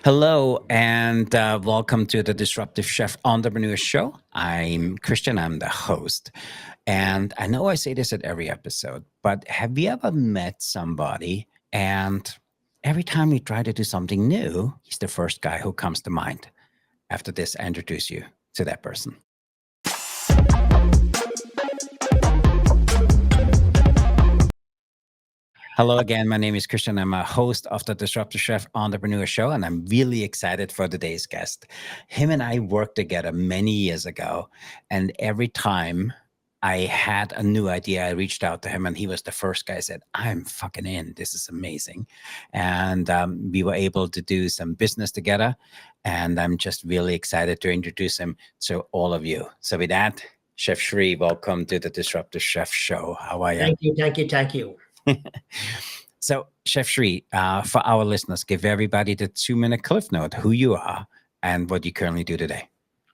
Hello, and welcome to the Disruptive Chef Entrepreneur Show. I'm Christian, I'm the host. And I know I say this at every episode, but have you ever met somebody and every time you try to do something new, he's the first guy who comes to mind? After this, I introduce you to that person. Hello again. My name is Christian. I'm a host of the Disruptive Chef Entrepreneur Show, and I'm really excited for today's guest. Him and I worked together many years ago, and every time I had a new idea, I reached out to him, and he was the first guy. I said, "I'm fucking in. This is amazing," and we were able to do some business together. And I'm just really excited to introduce him to all of you. So with that, Chef Shri, welcome to the Disruptive Chef Show. How are you? Thank you. So, Chef Shri, for our listeners, give everybody the 2-minute cliff note who you are and what you currently do today.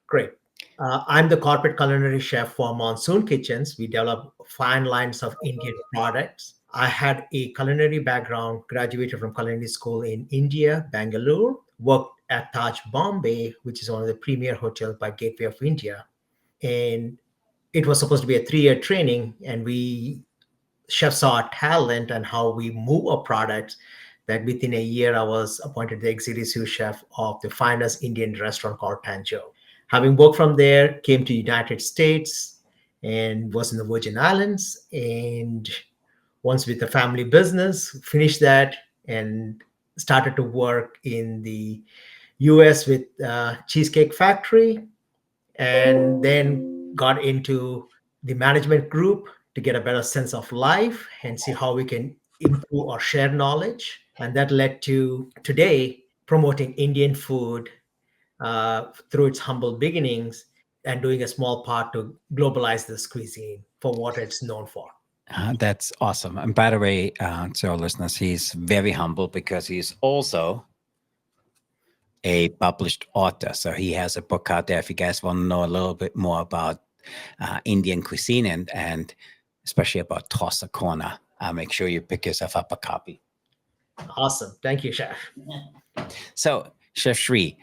Great. I'm the corporate culinary chef for Monsoon Kitchens. We develop fine lines of Indian products. I had a culinary background, graduated from culinary school in India, Bangalore, worked at Taj Bombay, which is one of the premier hotels by Gateway of India. And it was supposed to be a 3-year training, and we chefs saw our talent and how we move our products that within a year I was appointed the executive sous chef of the finest Indian restaurant called Tanjo. Having worked from there, came to United States and was in the Virgin Islands, and once with the family business, finished that and started to work in the US with Cheesecake Factory, and then got into the management group to get a better sense of life and see how we can improve or share knowledge. And that led to today promoting Indian food through its humble beginnings and doing a small part to globalize this cuisine for what it's known for. That's awesome. And by the way, to our listeners, he's very humble because he's also a published author. So he has a book out there if you guys want to know a little bit more about Indian cuisine and especially about Tossa Corner. Make sure you pick yourself up a copy. Awesome. Thank you, Chef. So, Chef Shri,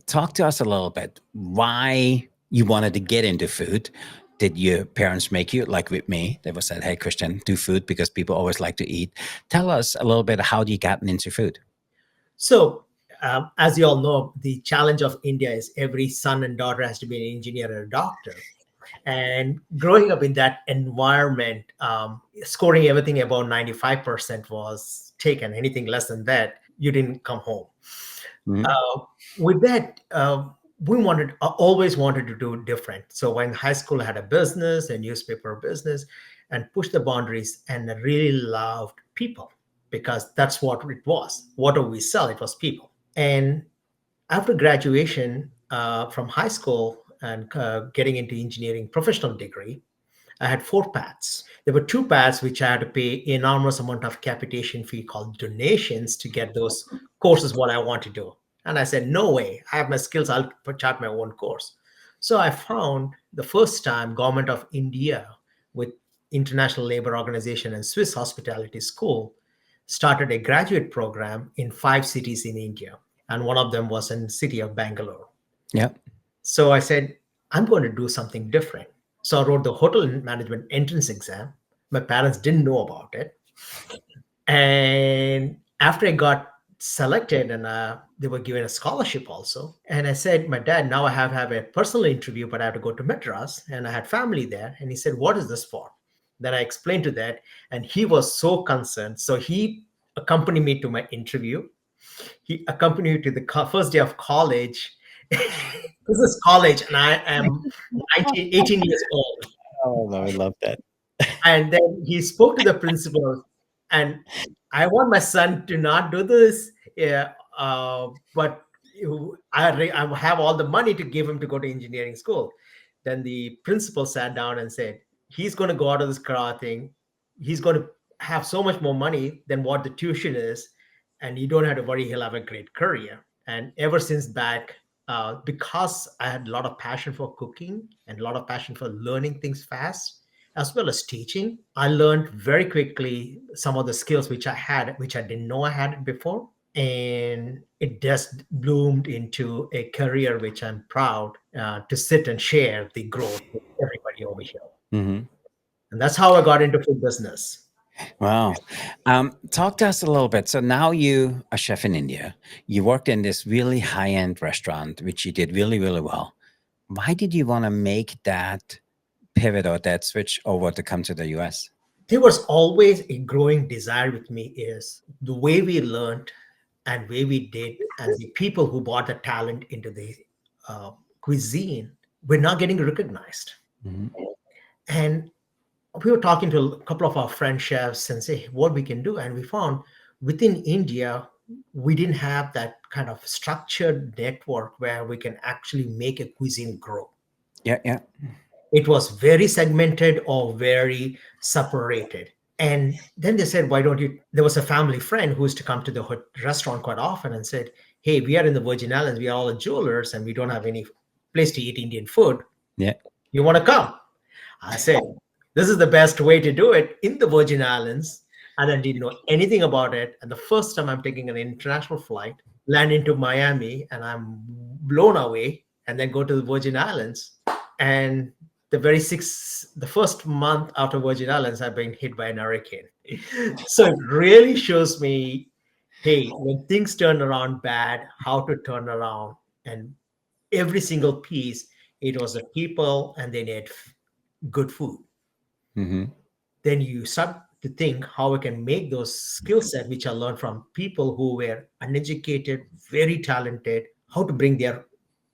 talk to us a little bit why you wanted to get into food. Did your parents make you, like with me? They were said, "Hey, Christian, do food because people always like to eat." Tell us a little bit how you gotten into food. So, as you all know, the challenge of India is every son and daughter has to be an engineer or a doctor. And growing up in that environment, scoring everything above 95% was taken. Anything less than that, you didn't come home. Mhm. With that, we always wanted to do different. So when high school, I had a business, a newspaper business, and pushed the boundaries and really loved people because that's what it was. What do we sell? It was people. And after graduation from high school and getting into engineering professional degree, I had 4 paths. There were 2 paths which I had to pay enormous amount of capitation fee called donations to get those courses what I want to do. And I said, no way, I have my skills, I'll chart my own course. So I found the first time Government of India with International Labor Organization and Swiss Hospitality School started a graduate program in 5 cities in India. And one of them was in the city of Bangalore. Yeah. So I said, I'm going to do something different. So I wrote the hotel management entrance exam. My parents didn't know about it. And after I got selected and they were given a scholarship also. And I said, my dad, now I have a personal interview, but I have to go to Madras and I had family there. And he said, what is this for? Then I explained to that and he was so concerned. So he accompanied me to my interview. He accompanied me to the first day of college. This is college and I am 18 years old. Oh, I love that. And then he spoke to the principal, and I want my son to not do this, yeah, but I have all the money to give him to go to engineering school. Then the principal sat down and said, he's going to go out of this karate thing. He's going to have so much more money than what the tuition is, and you don't have to worry, he'll have a great career. And ever since that, because I had a lot of passion for cooking and a lot of passion for learning things fast, as well as teaching, I learned very quickly some of the skills which I had, which I didn't know I had it before. and it just bloomed into a career which I'm proud to sit and share the growth with everybody over here. Hmm. And that's how I got into food business. Wow. Talk to us a little bit. So now you a chef in India. You worked in this really high end restaurant, which you did really, really well. Why did you want to make that pivot or that switch over to come to the US? There was always a growing desire with me is the way we learned and way we did and the people who brought the talent into the uh, cuisine were not getting recognized. Hmm. And we were talking to a couple of our French chefs and say what we can do, and we found within India we didn't have that kind of structured network where we can actually make a cuisine grow. Yeah, yeah. It was very segmented or very separated. And then they said, why don't you? There was a family friend who used to come to the restaurant quite often and said, hey, we are in the Virgin Islands, we are all jewelers and we don't have any place to eat Indian food, Yeah. you want to come? I said, this is the best way to do it in the Virgin Islands. And I didn't know anything about it. And the first time I'm taking an international flight, land into Miami, and I'm blown away, and then go to the Virgin Islands. And the first month after Virgin Islands, I've been hit by an hurricane. So it really shows me, hey, when things turn around bad, how to turn around. And every single piece, it was the people, and they need good food. Hmm. Then you start to think how we can make those skill set which I learned from people who were uneducated, very talented, how to bring their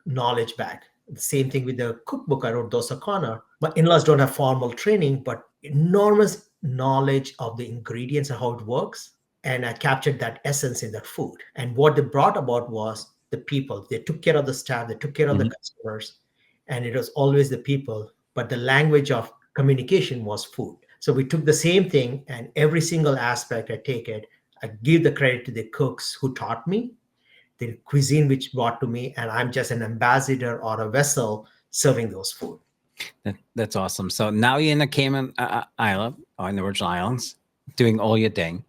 knowledge back. The same thing with the cookbook I wrote, Dosa Corner. My in-laws don't have formal training, but enormous knowledge of the ingredients and how it works. And I captured that essence in that food. And what they brought about was the people. They took care of the staff, they took care of the Hmm. customers, and it was always the people. But the language of communication was food. So we took the same thing, and every single aspect I take it, I give the credit to the cooks who taught me, the cuisine which brought to me, and I'm just an ambassador or a vessel serving those food. That's awesome. So now you're in the Cayman Island or in the Virgin Islands doing all your thing.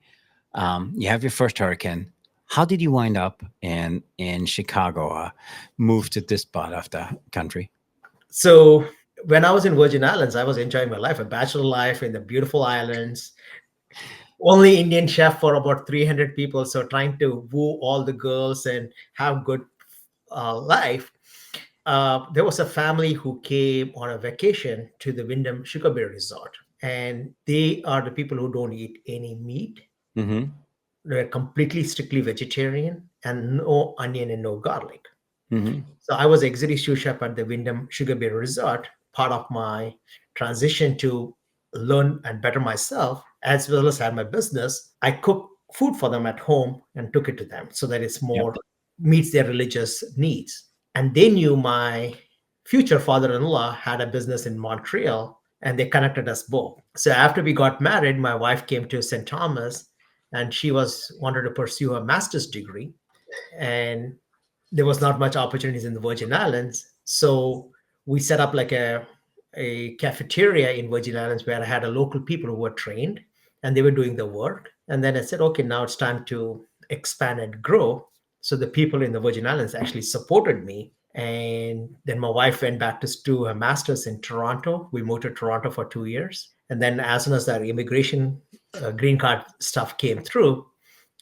You have your first hurricane. How did you wind up in Chicago or move to this part of the country? So when I was in Virgin Islands, I was enjoying my life, a bachelor life in the beautiful islands. Only Indian chef for about 300 people, so trying to woo all the girls and have good life. There was a family who came on a vacation to the Wyndham Sugar Bay Resort, and they are the people who don't eat any meat. Hmm. They're completely strictly vegetarian and no onion and no garlic. Hmm. So I was executive sous chef at the Wyndham Sugar Bay Resort, part of my transition to learn and better myself, as well as have my business. I cook food for them at home and took it to them so that it's Yep. more meets their religious needs. And they knew my future father-in-law had a business in Montreal, and they connected us both. So after we got married, my wife came to St. Thomas, and she was wanted to pursue a master's degree, and there was not much opportunities in the Virgin Islands. So we set up like a cafeteria in Virgin Islands where I had a local people who were trained and they were doing the work. And then I said, okay, now it's time to expand and grow. So the people in the Virgin Islands actually supported me. And then my wife went back to do her master's in Toronto. We moved to Toronto for 2 years. And then as soon as our immigration green card stuff came through,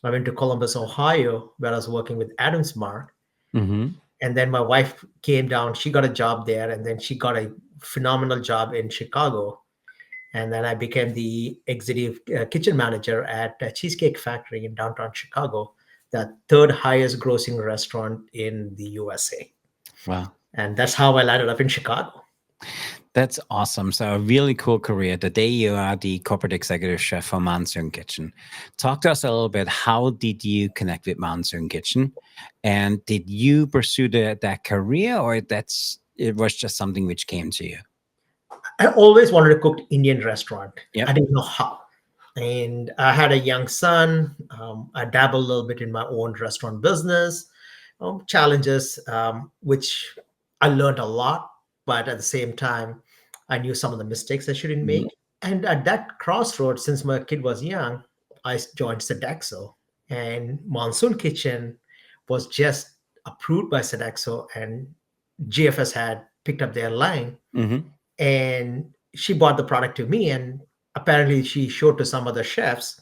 I went to Columbus, Ohio, where I was working with Adams Mark. Hmm. And then my wife came down. She got a job there, and then she got a phenomenal job in Chicago. And then I became the executive kitchen manager at a Cheesecake Factory in downtown Chicago, the third highest grossing restaurant in the USA. Wow. And that's how I landed up in Chicago. That's awesome. So a really cool career. Today you are the corporate executive chef for Monsoon Kitchen. Talk to us a little bit. How did you connect with Monsoon Kitchen? And did you pursue that career or it was just something which came to you? I always wanted to cook Indian restaurant. I Yep. didn't know how. And I had a young son. I dabbled a little bit in my own restaurant business, challenges, which I learned a lot. But at the same time, I knew some of the mistakes I shouldn't Mhm. make. And at that crossroads, since my kid was young, I joined Sodexo. and Monsoon Kitchen was just approved by Sodexo, and GFS had picked up their line, Mm-hmm. and she bought the product to me, and apparently she showed to some other chefs.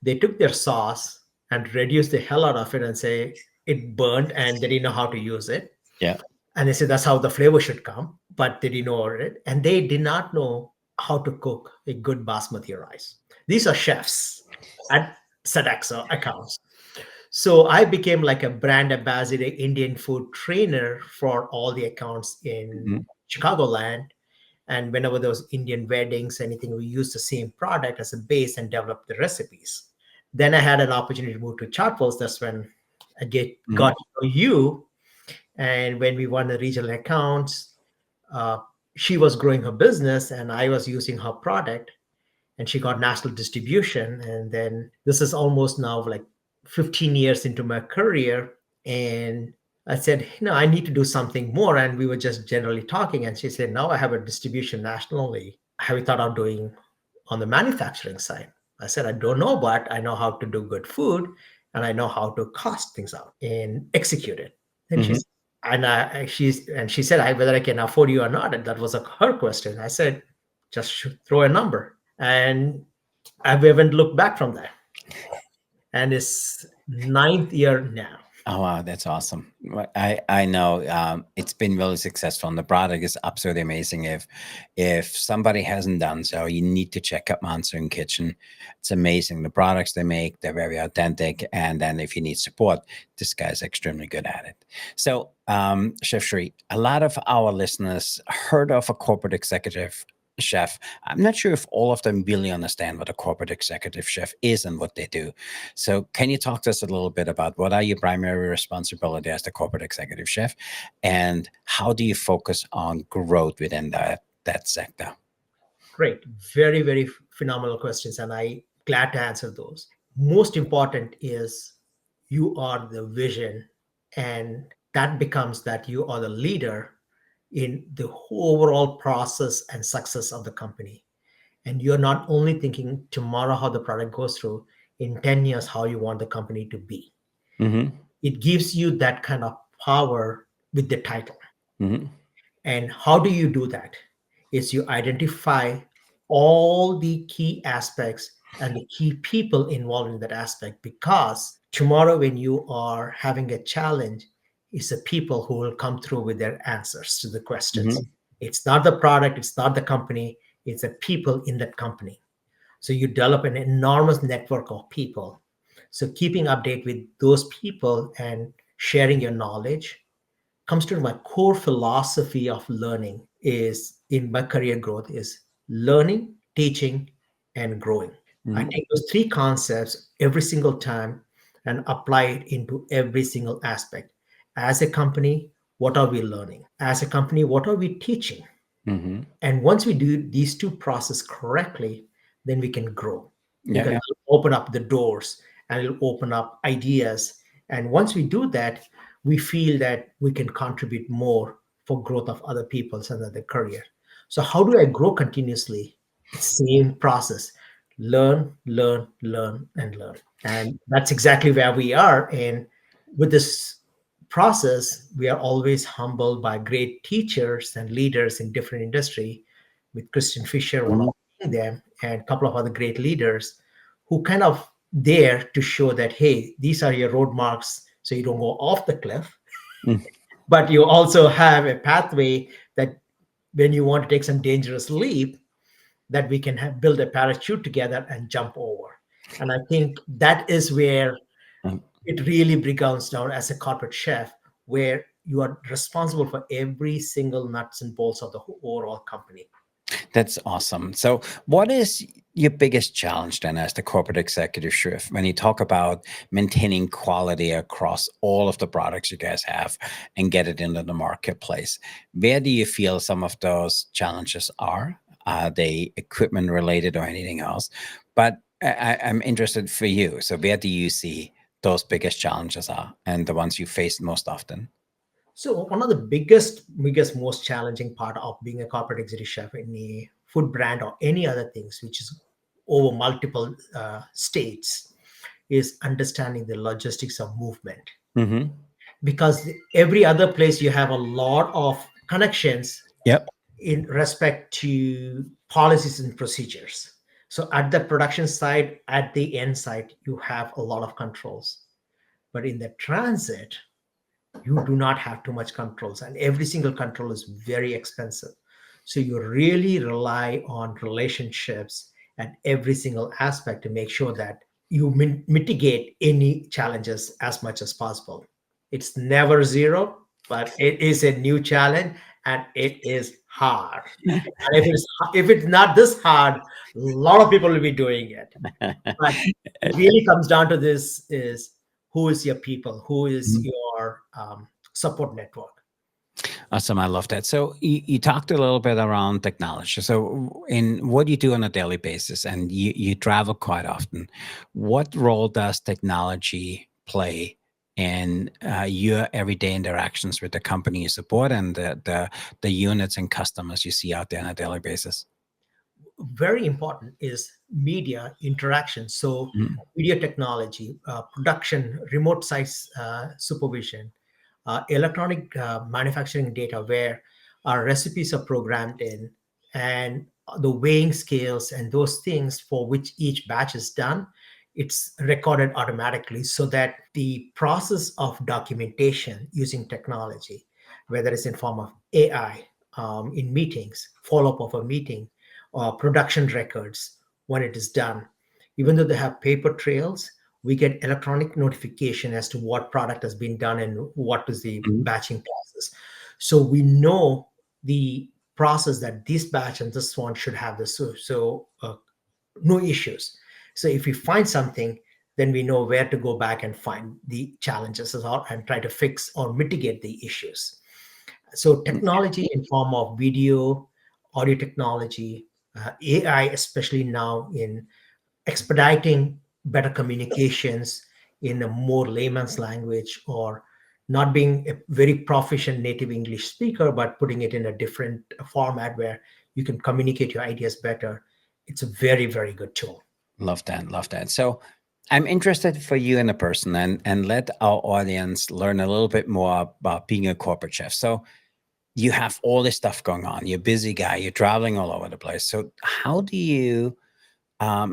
They took their sauce and reduced the hell out of it and say it burned and they didn't know how to use it. Yeah. And they said that's how the flavor should come, but they didn't know it. And they did not know how to cook a good basmati rice. These are chefs at Sodexo accounts. So I became like a brand ambassador, Indian food trainer for all the accounts in Mm-hmm. Chicagoland. And whenever there was Indian weddings, anything, we used the same product as a base and developed the recipes. Then I had an opportunity to move to Chartwells. That's when got to know you. And when we won the regional accounts, uh, she was growing her business and I was using her product, and she got national distribution. And then this is almost now like 15 years into my career. And I said, I need to do something more. And we were just generally talking. And she said, now I have a distribution nationally. Have you thought of doing on the manufacturing side? I said, I don't know, but I know how to do good food and I know how to cost things out and execute it. And Mm-hmm. she's and she said, whether I can afford you or not. And that was her question. I said, just throw a number. And I haven't looked back from that. And it's ninth year now. Oh wow, that's awesome. I know it's been really successful, and the product is absolutely amazing. If somebody hasn't done so, you need to check out Monsoon Kitchen. It's amazing. The products they make, they're very authentic, and then if you need support, this guy's extremely good at it. So, Chef Shri, a lot of our listeners heard of a corporate executive chef. I'm not sure if all of them really understand what a corporate executive chef is and what they do. So can you talk to us a little bit about what are your primary responsibility as the corporate executive chef, and how do you focus on growth within that sector? Great. Very, very phenomenal questions. And I glad to answer those. Most important is you are the vision, and that becomes that you are the leader in the overall process and success of the company. And you're not only thinking tomorrow how the product goes through, in 10 years how you want the company to be. Mm-hmm. It gives you that kind of power with the title. Mm-hmm. And how do you do that? Is you identify all the key aspects and the key people involved in that aspect, because tomorrow when you are having a challenge, it's the people who will come through with their answers to the questions. Mm-hmm. It's not the product, it's not the company, it's the people in that company. So you develop an enormous network of people. So keeping update with those people and sharing your knowledge comes to my core philosophy of learning is in my career growth is learning, teaching, and growing. I Mm-hmm. take those three concepts every single time and apply it into every single aspect. As a company, what are we learning? As a company, what are we teaching? Mm-hmm. And once we do these two processes correctly, then we can grow, Yeah, because yeah. it'll open up the doors and it'll open up ideas. And once we do that, we feel that we can contribute more for growth of other people's and their career. So how do I grow continuously? It's same process. Learn, learn, learn, and learn. And that's exactly where we are. And with this process, we are always humbled by great teachers and leaders in different industry, with Christian Fisher, one Mm-hmm. of them, and a couple of other great leaders who kind of there to show that, hey, these are your road marks so you don't go off the cliff, but you also have a pathway that when you want to take some dangerous leap, that we can build a parachute together and jump over. And I think that is where Mm-hmm. it really becomes down as a corporate chef, where you are responsible for every single nuts and bolts of the overall company. That's awesome. So, what is your biggest challenge then as the corporate executive chef when you talk about maintaining quality across all of the products you guys have and get it into the marketplace? Where do you feel some of those challenges are? Are they equipment related or anything else? But I'm interested for you. So, where do you see those biggest challenges are and the ones you face most often? So one of the biggest, most challenging part of being a corporate executive chef in a food brand or any other things, which is over multiple states, is understanding the logistics of movement, Mm-hmm. because every other place you have a lot of connections Yep. in respect to policies and procedures. So at the production side, at the end side, you have a lot of controls. But in the transit, you do not have too much controls, and every single control is very expensive. So you really rely on relationships at every single aspect to make sure that you mitigate any challenges as much as possible. It's never zero, but it is a new challenge, and it is hard. And if it's not this hard, a lot of people will be doing it. But it really comes down to this: is who is your people, who is your support network. Awesome. I love that. So you talked a little bit around technology. So in what you do on a daily basis, and you travel quite often, what role does technology play in your everyday interactions with the company you support and the units and customers you see out there on a daily basis? Very important is media interaction. So Mhm. media technology, production, remote site supervision, electronic manufacturing data where our recipes are programmed in, and the weighing scales and those things for which each batch is done, it's recorded automatically, so that the process of documentation using technology, whether it's in form of AI, in meetings, follow-up of a meeting, or production records when it is done, even though they have paper trails, we get electronic notification as to what product has been done and what is the Mhm. batching process. So we know the process that this batch and this one should have this. So no issues. So if we find something, then we know where to go back and find the challenges and try to fix or mitigate the issues. So technology in form of video, audio technology, AI, especially now in expediting better communications in a more layman's language, or not being a very proficient native English speaker, but putting it in a different format where you can communicate your ideas better. It's a very, very good tool. Love that. Love that. So I'm interested for you in a person and let our audience learn a little bit more about being a corporate chef. So you have all this stuff going on. You're a busy guy. You're traveling all over the place. So how do you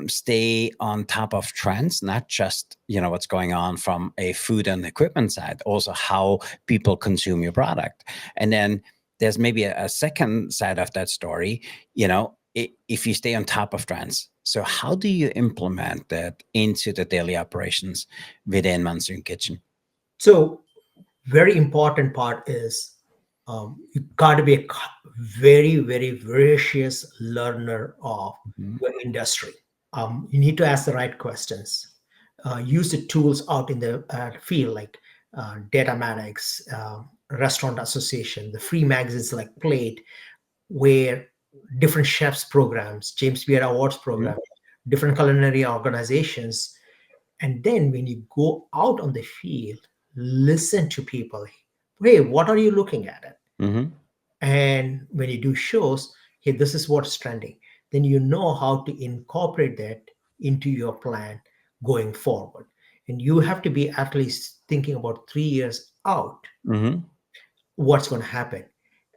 stay on top of trends? Not just what's going on from a food and equipment side, also how people consume your product. And then there's maybe a second side of that story. If you stay on top of trends, so how do you implement that into the daily operations within Monsoon Kitchen? So very important part is you got to be a very, very voracious learner of Mhm. your industry. You need to ask the right questions. Use the tools out in the field, like Datamatics, Restaurant Association, the free magazines like Plate, where different chefs programs, James Beard Awards Mhm. program, different culinary organizations. And then when you go out on the field, listen to people. Hey, what are you looking at? It? Mhm. And when you do shows, hey, this is what's trending. Then you know how to incorporate that into your plan going forward. And you have to be at least thinking about 3 years out Mhm. what's going to happen.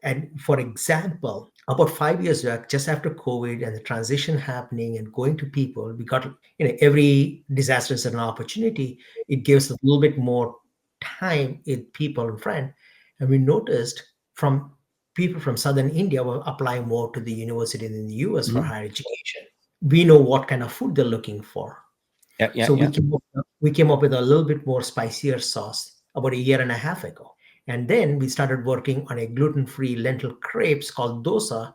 And for example, about 5 years back, just after COVID and the transition happening and going to people, we got, every disaster is an opportunity. It gives a little bit more time with people and friends. And we noticed from people from Southern India were applying more to the universities in the US for Mhm. higher education. We know what kind of food they're looking for. Yeah. Yeah. So we Yeah. came up with a little bit more spicier sauce about a year and a half ago. And then we started working on a gluten-free lentil crepes called dosa,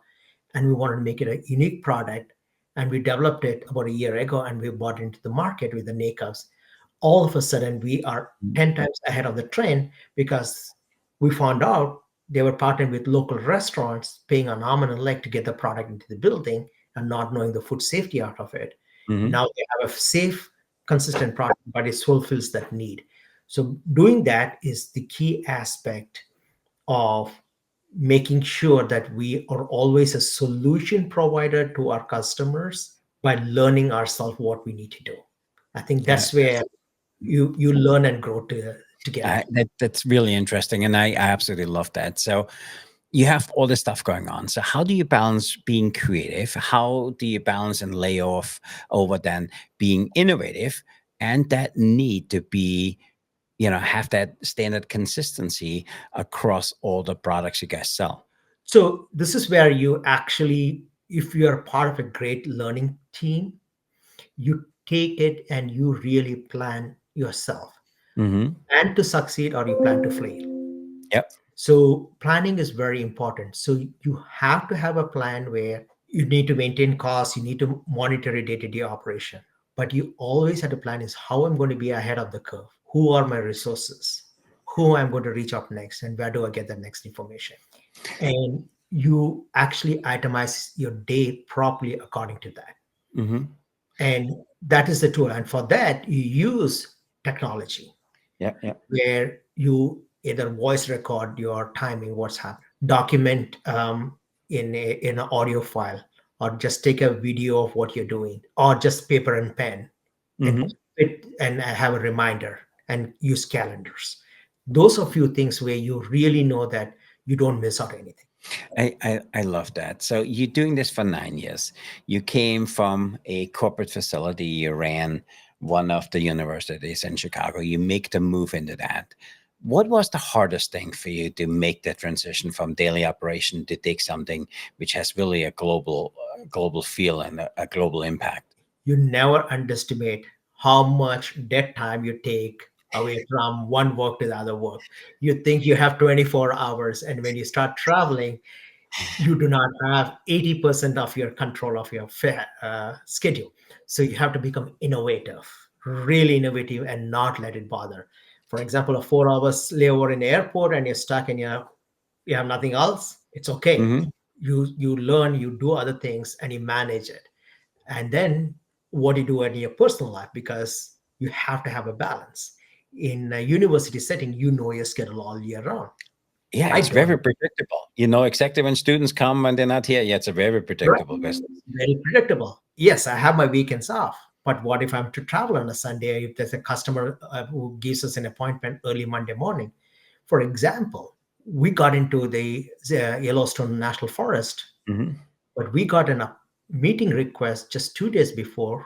and we wanted to make it a unique product. And we developed it about a year ago, and we bought into the market with the nakeups. All of a sudden, we are Mhm. 10 times ahead of the trend, because we found out they were partnering with local restaurants, paying an arm and a leg to get the product into the building and not knowing the food safety out of it. Mhm. Now they have a safe, consistent product, but it fulfills that need. So doing that is the key aspect of making sure that we are always a solution provider to our customers by learning ourselves what we need to do. I think Yeah. that's where you learn and grow together. That's really interesting, and I absolutely love that. So you have all this stuff going on. So how do you balance being creative? How do you balance and lay off over then being innovative and that need to be, have that standard consistency across all the products you guys sell? So this is where you actually, if you are part of a great learning team, you take it and you really plan yourself Mm-hmm. and to succeed or you plan to fail. Yep. So planning is very important. So you have to have a plan where you need to maintain costs, you need to monitor a day-to-day operation. But you always have to plan is how I'm going to be ahead of the curve. Who are my resources? Who I'm going to reach out next and where do I get the next information? And you actually itemize your day properly according to that. Mm-hmm. And that is the tool. And for that, you use technology Yep. Yep. where you either voice record your timing, what's happening, document in an audio file, or just take a video of what you're doing, or just paper and pen, and Mm-hmm. and have a reminder and use calendars. Those are few things where you really know that you don't miss out anything. I love that. So you're doing this for 9 years. You came from a corporate facility. You ran one of the universities in Chicago. You make the move into that. What was the hardest thing for you to make that transition from daily operation to take something which has really a global feel and a global impact? You never underestimate how much dead time you take away from one work to the other work. You think you have 24 hours, and when you start traveling, you do not have 80% of your control of your schedule. So you have to become innovative, really innovative, and not let it bother. For example, a 4 hours layover in the airport and you're stuck and you have nothing else, it's okay. Mm-hmm. You learn, you do other things, and you manage it. And then what do you do in your personal life? Because you have to have a balance. In a university setting, you know your schedule all year round. Yeah, I it's don't. very predictable. You know exactly when students come and they're not here. Yeah, it's a very Right. predictable business. Very predictable. Yes, I have my weekends off. But what if I'm to travel on a Sunday? If there's a customer who gives us an appointment early Monday morning, for example, we got into the Yellowstone National Forest, Mm-hmm. but we got a meeting request just 2 days before,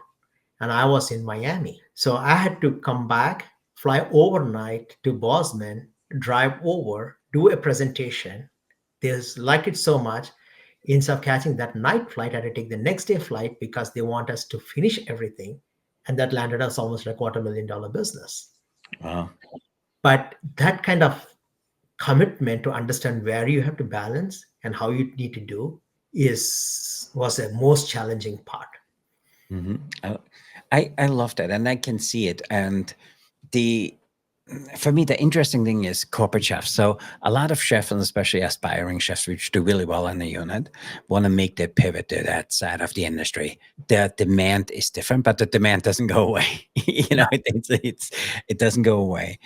and I was in Miami. So I had to come back, fly overnight to Boston, drive over, do a presentation. They liked it so much. Instead of catching that night flight, I had to take the next day flight because they want us to finish everything. And that landed us almost like $250,000 business. Wow. But that kind of commitment to understand where you have to balance and how you need to do is was the most challenging part. Mm-hmm. I love that, and I can see it. And the for me, the interesting thing is corporate chefs. So a lot of chefs, and especially aspiring chefs, which do really well in the unit, want to make their pivot to that side of the industry. The demand is different, but the demand doesn't go away. It doesn't go away.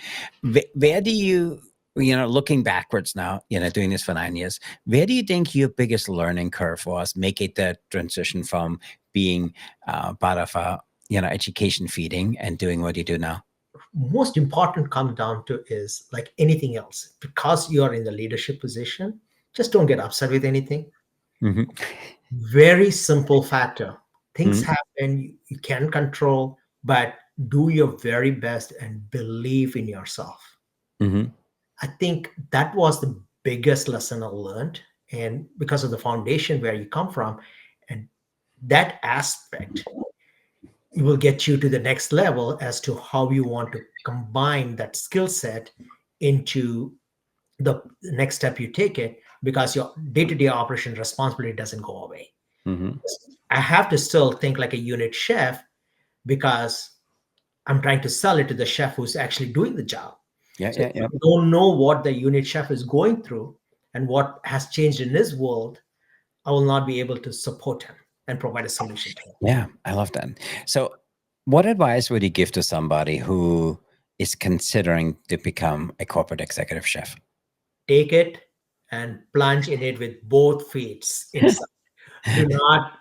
Where do you, looking backwards now, doing this for 9 years, where do you think your biggest learning curve was making that transition from being part of a, education feeding and doing what you do now? Most important comes down to is like anything else, because you are in the leadership position, just don't get upset with anything. Hmm. Very simple factor. Things Hmm. happen, you can't control, but do your very best and believe in yourself. Hmm. I think that was the biggest lesson I learned, and because of the foundation where you come from, and that aspect, it will get you to the next level as to how you want to combine that skill set into the next step you take it, because your day-to-day operation responsibility doesn't go away. Hmm. I have to still think like a unit chef because I'm trying to sell it to the chef who's actually doing the job. Yeah, So yeah, if yeah. I don't know what the unit chef is going through and what has changed in his world, I will not be able to support him and provide a solution to him. Yeah, I love that. So, what advice would you give to somebody who is considering to become a corporate executive chef? Take it and plunge in it with both feet inside.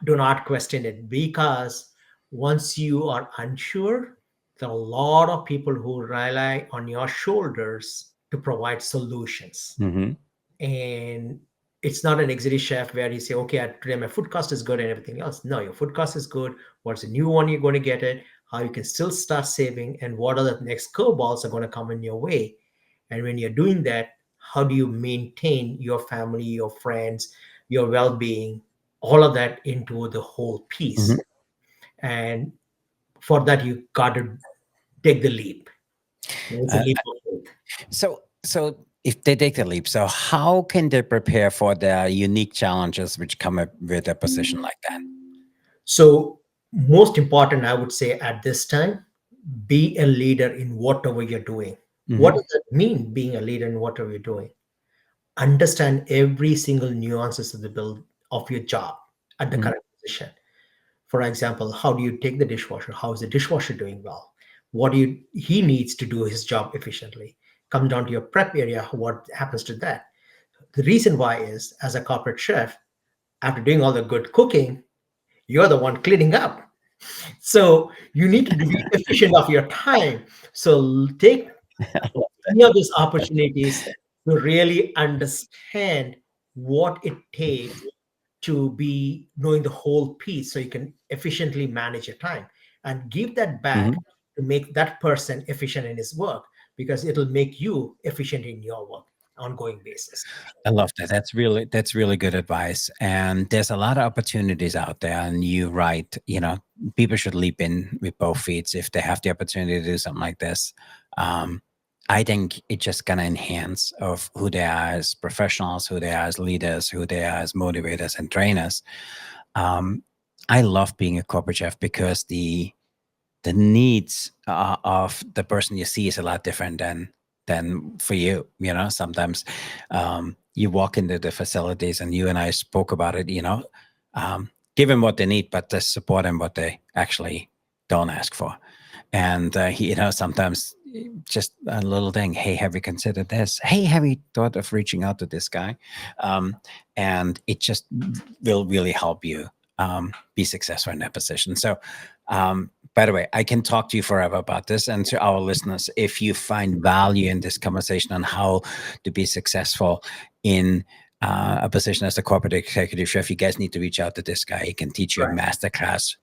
Do not question it, because once you are unsure, There are a lot of people who rely on your shoulders to provide solutions. Hmm. And it's not an executive chef where you say, okay, today my food cost is good and everything else. No, your food cost is good. What's the new one you're going to get it? How you can still start saving, and what are the next curveballs are going to come in your way? And when you're doing that, how do you maintain your family, your friends, your well-being, all of that into the whole Hmm. piece? And for that, you got to take the leap. It's a Uh, leap of faith. so if they take the leap, so how can they prepare for the unique challenges which come up with a position like that? So, most important, I would say at this time, be a leader in whatever you're doing. What Hmm. does that mean, being a leader in whatever you're doing? Understand every single nuances of the build of your job at the Hmm. current position. For example, how do you take the dishwasher? How is the dishwasher doing well? What do you he needs to do his job efficiently? Come down to your prep area. What happens to that? The reason why is, as a corporate chef, after doing all the good cooking, you're the one cleaning up. So you need to be efficient of your time. So take any of these opportunities to really understand what it takes to be knowing the whole piece so you can efficiently manage your time, and give that back Hmm. to make that person efficient in his work, because it'll make you efficient in your work ongoing basis. I love that. That's really good advice. And there's a lot of opportunities out there. And you're right. People should leap in with both feet if they have the opportunity to do something like this. Um, I think it's just gonna enhance of who they are as professionals, who they are as leaders, who they are as motivators and trainers. Um, I love being a corporate chef because the needs of the person you see is a lot different than for you. Sometimes you walk into the facilities, and you and I spoke about it. Um, give them what they need, but to support them what they actually don't ask for. And sometimes just a little thing. Hey, have you considered this? Hey, have you thought of reaching out to this guy? um, and it just will really help you be successful in that position. So by the way, I can talk to you forever about this. And to our listeners, if you find value in this conversation on how to be successful in a position as a corporate executive chef, you guys need to reach out to this guy. He can teach you a Right. masterclass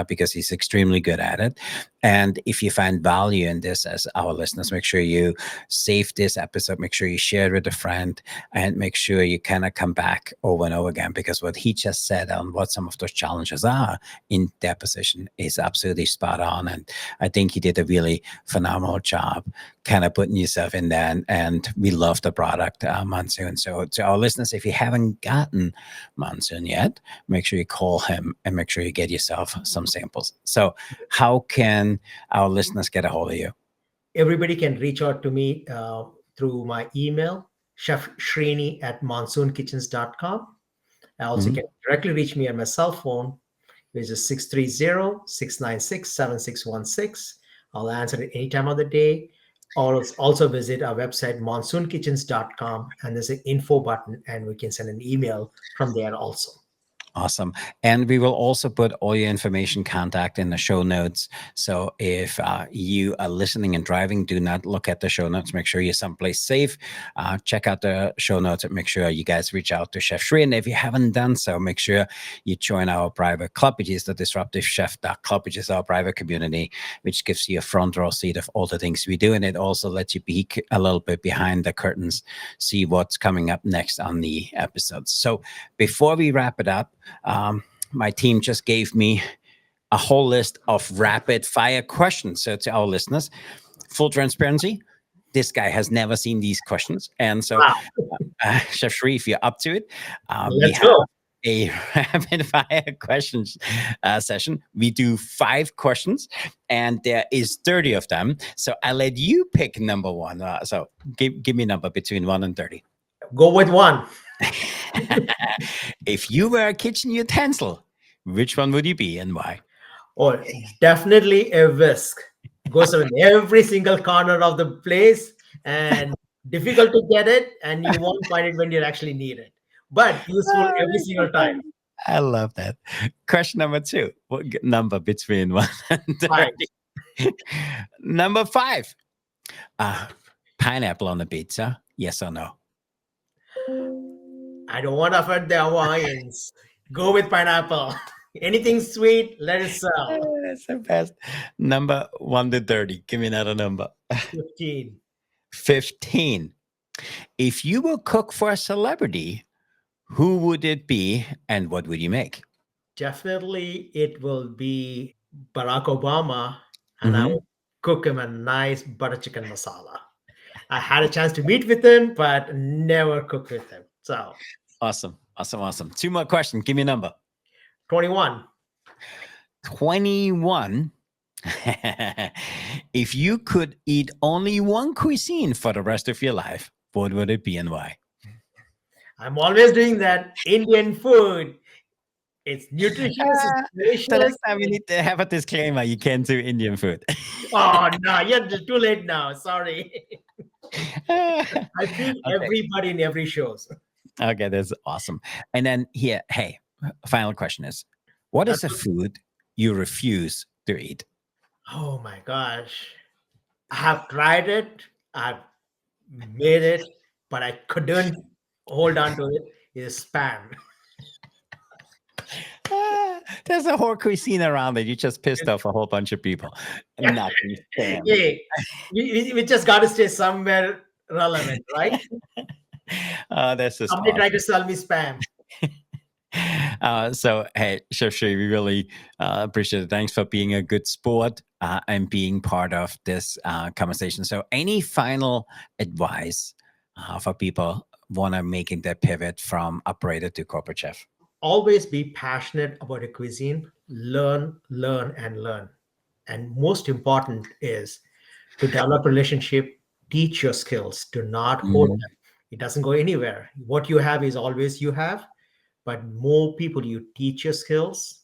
because he's extremely good at it. And if you find value in this, as our listeners, make sure you save this episode, make sure you share it with a friend, and make sure you kind of come back over and over again, because what he just said on what some of those challenges are in that position is absolutely spot on. And I think he did a really phenomenal job kind of putting yourself in there. And we love the product, Monsoon. So to our listeners, if you haven't gotten Monsoon yet, make sure you call him and make sure you get yourself some samples. So how can our listeners get a hold of you? Everybody can reach out to me through my email, chef Srini at monsoonkitchens.com. I also Mhm. can directly reach me on my cell phone, which is 630-696-7616. I'll answer it any time of the day. Also visit our website, monsoonkitchens.com, and there's an info button, and we can send an email from there also. Awesome. And we will also put all your information contact in the show notes. So if you are listening and driving, do not look at the show notes. Make sure you're someplace safe. Check out the show notes and make sure you guys reach out to Chef Shri. And if you haven't done so, make sure you join our private club, which is the Disruptive Chef Club, which is our private community, which gives you a front row seat of all the things we do. And it also lets you peek a little bit behind the curtains, see what's coming up next on the episodes. So before we wrap it up, my team just gave me a whole list of rapid fire questions. So, to our listeners, full transparency, this guy has never seen these questions. And so, Wow. Chef Shri, if you're up to it, we Let's have go. a rapid fire questions session. We do 5 questions, and there is 30 of them. So I let you pick number one. So give me a number between 1 and 30. Go with one. If you were a kitchen utensil, which one would you be and why? Or definitely a whisk. Goes in every single corner of the place, and difficult to get it, and you won't find it when you actually need it. But useful every single time. I love that. Question number 2. What number between 1 and Five. 30? Number 5. Uh, Pineapple on the pizza. Yes or no? I don't want to offend the Hawaiians. Go with pineapple. Anything sweet, let it sell. That's the best. Number 1 to 30. Give me another number. 15. 15. If you will cook for a celebrity, who would it be and what would you make? Definitely, it will be Barack Obama, and I Mhm. will cook him a nice butter chicken masala. I had a chance to meet with him, but never cooked with him. So, Awesome. Awesome. Awesome. 2 more questions. Give me a number. 21. 21. If you could eat only one cuisine for the rest of your life, what would it be and why? I'm always doing that. Indian food. It's nutritious, it's Ah, so delicious. next time you need to have a disclaimer. You can't do Indian food. Oh, no, you're too late now. Sorry. Okay. I feed everybody in every shows. Okay, that's awesome. And then here, hey, final question is, what is That's a food you refuse to eat? Oh my gosh. I have tried it. I've made it, but I couldn't hold on to it. Is spam. There's a whole cuisine around it. You just pissed off a whole bunch of people. Nothing spam. Hey, we just got to stay somewhere relevant, right? That's just Somebody awesome. tried to sell me spam. So, hey, Chef Sri, we really appreciate it. Thanks for being a good sport and being part of this conversation. So, any final advice for people want to making that pivot from operator to corporate chef? Always be passionate about a cuisine. Learn, learn, and learn. And most important is to develop relationship, teach your skills, do not hold Mhm. them. It doesn't go anywhere. What you have is always you have, but more people you teach your skills,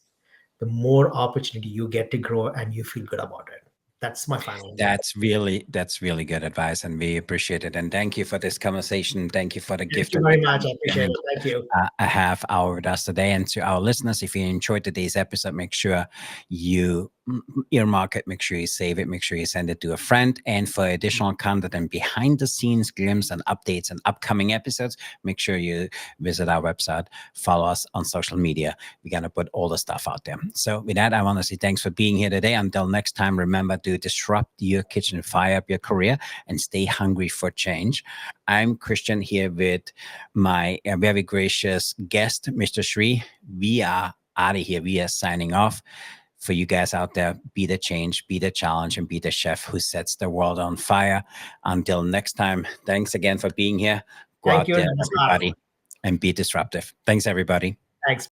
the more opportunity you get to grow and you feel good about it. That's my final advice. That's really good advice, and we appreciate it. And thank you for this conversation. Thank you for the Thank gift you of very your much. time I appreciate it. spending Thank you. a half hour with us today. And to our listeners, if you enjoyed today's episode, make sure you earmark it, make sure you save it, make sure you send it to a friend. And for additional content and behind the scenes glimpse and updates and upcoming episodes, make sure you visit our website, follow us on social media. We're going to put all the stuff out there. So with that, I want to say thanks for being here today. Until next time, remember to disrupt your kitchen, fire up your career, and stay hungry for change. I'm Christian here with my very gracious guest, Mr. Sri. We are out of here. We are signing off. For you guys out there, be the change, be the challenge, and be the chef who sets the world on fire. Until next time, thanks again for being here. Go Thank out you. there, Namaskar. everybody, and be disruptive. Thanks, everybody. Thanks.